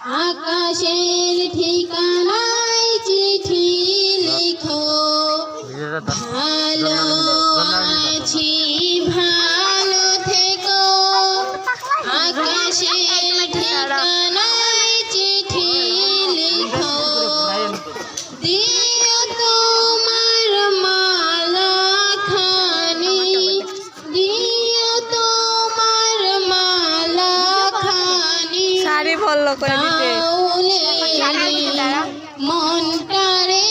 আকাশের ঠিকানায় চিঠি লিখো, ভালো আছি ভালো থেকো। আকাশের ঠিকানায় চিঠি লিখো, দিও তোমার মালা খানি, দিও তোমার মালা খানি। শাড়ি বললো করে দিতে মনটারে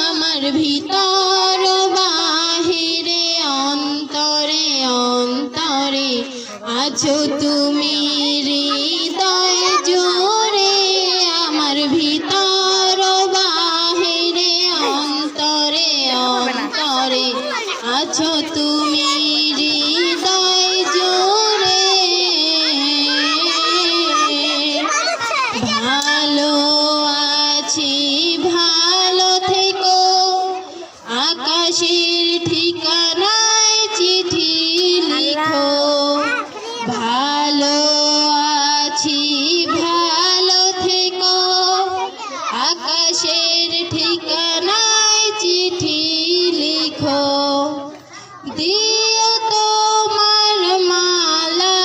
আমার ভিতর বাহিরে অন্তরে অন্তরে আছো তুমি হৃদয় জোরে। আমার ভিতর বাহিরে অন্তরে অন্তরে আছো তুমি হৃদয় জোরে। ভালো আছি ভালো থেকো, আকাশের ঠিকানায় চিঠি লিখো। ভালো আছি ভালো থেকো, আকাশের ঠিকানায় চিঠি লিখো। দিও তোমার মালা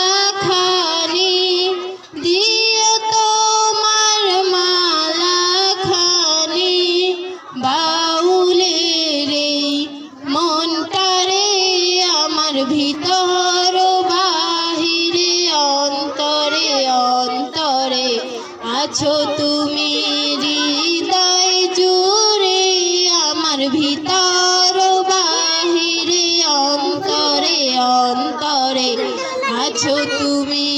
খানি, দিও তোমার মালা খানি। বাউলের এই মনটারে আমার ভিতর বাহিরে অন্তরে অন্তরে আছো তুমি হৃদয় জুড়ে। আমার ভিতর বাহিরে অন্তরে অন্তরে আছো তুমি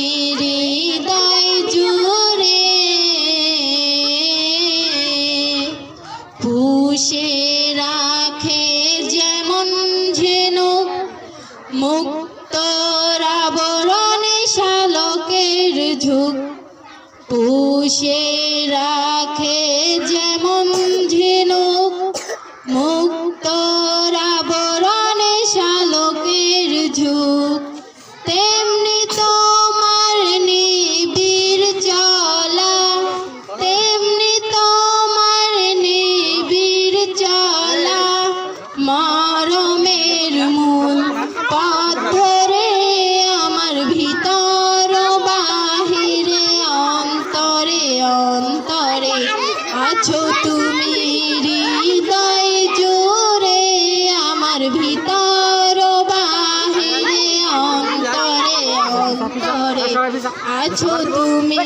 হৃদয় জুড়ে। পুষে রাখে যেমন ঝিনুক মুক্ত আবরণে শালকের ঝুঁক। পুষে রাখে যেমন ঝিনুক মুক্ত আবরণে শালকের ঝুঁক, তেমনি তোমার নিবিড় চলা, তেমনি তোমার নিবিড় চলা। মরমের মূল পথ ধরে আমার ভিতর বাহিরে অন্তরে অন্তরে আছো তুমি হৃদয় জোরে। আমার ভিতর বাহিরে অন্তরে অন্তরে আছো তুমি